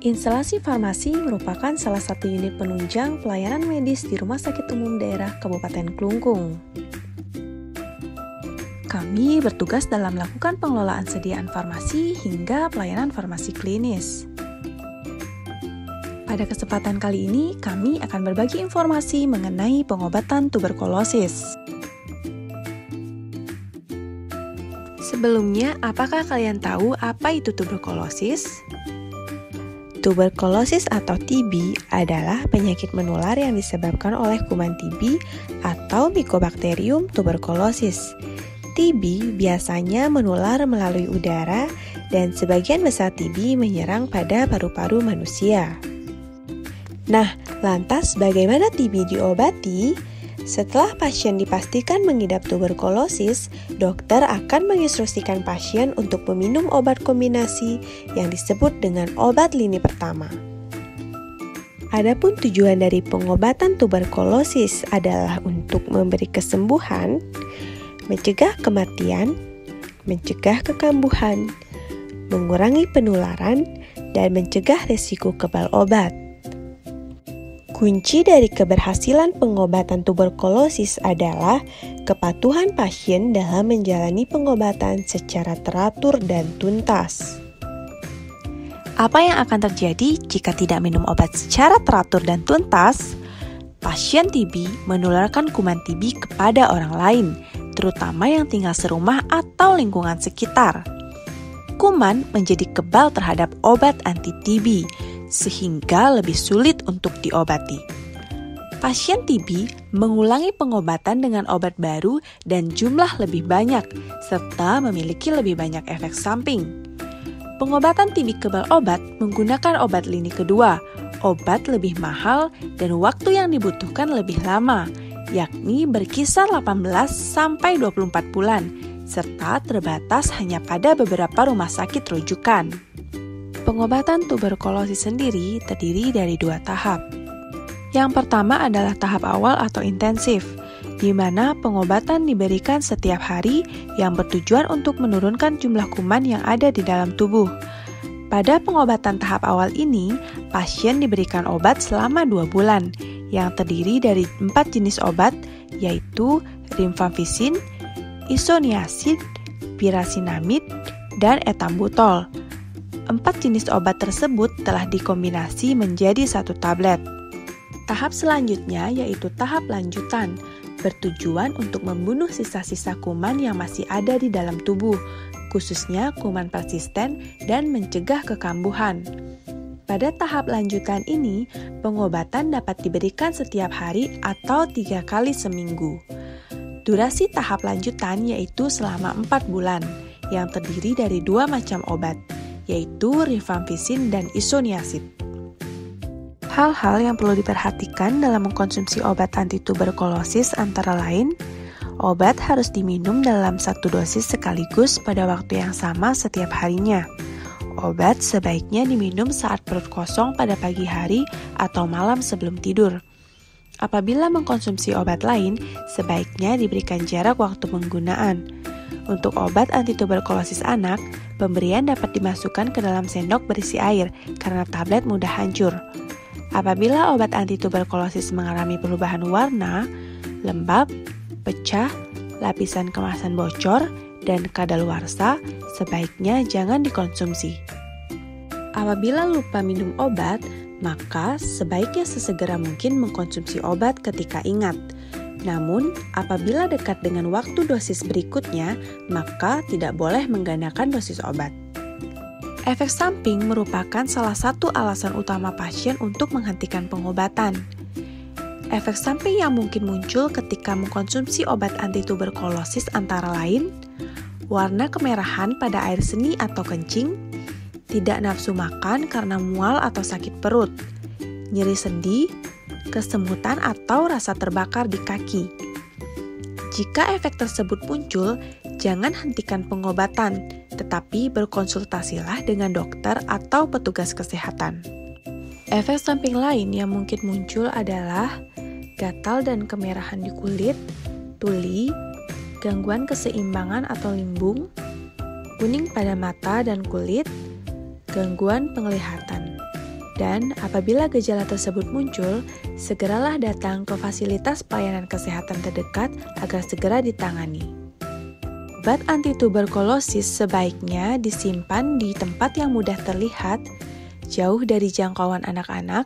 Instalasi farmasi merupakan salah satu unit penunjang pelayanan medis di Rumah Sakit Umum Daerah Kabupaten Klungkung. Kami bertugas dalam melakukan pengelolaan sediaan farmasi hingga pelayanan farmasi klinis. Pada kesempatan kali ini, kami akan berbagi informasi mengenai pengobatan tuberkulosis. Sebelumnya, apakah kalian tahu apa itu tuberkulosis? Tuberkulosis atau TB adalah penyakit menular yang disebabkan oleh kuman TB atau Mycobacterium tuberculosis. TB biasanya menular melalui udara dan sebagian besar TB menyerang pada paru-paru manusia. Nah, lantas bagaimana TB diobati? Setelah pasien dipastikan mengidap tuberkulosis, dokter akan menginstruksikan pasien untuk meminum obat kombinasi yang disebut dengan obat lini pertama. Adapun tujuan dari pengobatan tuberkulosis adalah untuk memberi kesembuhan, mencegah kematian, mencegah kekambuhan, mengurangi penularan, dan mencegah risiko kebal obat. Kunci dari keberhasilan pengobatan tuberkulosis adalah kepatuhan pasien dalam menjalani pengobatan secara teratur dan tuntas. Apa yang akan terjadi jika tidak minum obat secara teratur dan tuntas? Pasien TB menularkan kuman TB kepada orang lain, terutama yang tinggal serumah atau lingkungan sekitar. Kuman menjadi kebal terhadap obat anti-TB, sehingga lebih sulit untuk diobati. Pasien TB mengulangi pengobatan dengan obat baru dan jumlah lebih banyak, serta memiliki lebih banyak efek samping. Pengobatan TB kebal obat menggunakan obat lini kedua, obat lebih mahal dan waktu yang dibutuhkan lebih lama, yakni berkisar 18-24 bulan, serta terbatas hanya pada beberapa rumah sakit rujukan. Pengobatan tuberkulosis sendiri terdiri dari 2 tahap. Yang pertama adalah tahap awal atau intensif, di mana pengobatan diberikan setiap hari yang bertujuan untuk menurunkan jumlah kuman yang ada di dalam tubuh. Pada pengobatan tahap awal ini, pasien diberikan obat selama 2 bulan, yang terdiri dari 4 jenis obat, yaitu rifampicin, isoniazid, pirazinamid, dan etambutol. 4 jenis obat tersebut telah dikombinasi menjadi 1 tablet. Tahap selanjutnya yaitu tahap lanjutan, bertujuan untuk membunuh sisa-sisa kuman yang masih ada di dalam tubuh, khususnya kuman persisten dan mencegah kekambuhan. Pada tahap lanjutan ini, pengobatan dapat diberikan setiap hari atau 3 kali seminggu. Durasi tahap lanjutan yaitu selama 4 bulan, yang terdiri dari 2 macam obat, yaitu rifampicin dan isoniazid. Hal-hal yang perlu diperhatikan dalam mengkonsumsi obat antituberkulosis antara lain, obat harus diminum dalam 1 dosis sekaligus pada waktu yang sama setiap harinya. Obat sebaiknya diminum saat perut kosong pada pagi hari atau malam sebelum tidur. Apabila mengkonsumsi obat lain, sebaiknya diberikan jarak waktu penggunaan. Untuk obat antituberkulosis anak, pemberian dapat dimasukkan ke dalam sendok berisi air karena tablet mudah hancur. Apabila obat antituberkulosis mengalami perubahan warna, lembab, pecah, lapisan kemasan bocor, dan kadaluarsa, sebaiknya jangan dikonsumsi. Apabila lupa minum obat, maka sebaiknya sesegera mungkin mengkonsumsi obat ketika ingat. Namun, apabila dekat dengan waktu dosis berikutnya, maka tidak boleh menggandakan dosis obat. Efek samping merupakan salah satu alasan utama pasien untuk menghentikan pengobatan. Efek samping yang mungkin muncul ketika mengkonsumsi obat antituberkulosis antara lain, warna kemerahan pada air seni atau kencing, tidak nafsu makan karena mual atau sakit perut, nyeri sendi, kesemutan atau rasa terbakar di kaki. Jika efek tersebut muncul, jangan hentikan pengobatan, tetapi berkonsultasilah dengan dokter atau petugas kesehatan. Efek samping lain yang mungkin muncul adalah gatal dan kemerahan di kulit, tuli, gangguan keseimbangan atau limbung, kuning pada mata dan kulit, gangguan penglihatan. Dan apabila gejala tersebut muncul, segeralah datang ke fasilitas pelayanan kesehatan terdekat agar segera ditangani. Obat antituberkulosis sebaiknya disimpan di tempat yang mudah terlihat, jauh dari jangkauan anak-anak,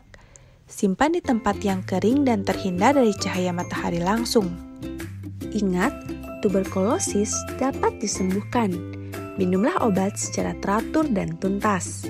simpan di tempat yang kering dan terhindar dari cahaya matahari langsung. Ingat, tuberkulosis dapat disembuhkan. Minumlah obat secara teratur dan tuntas.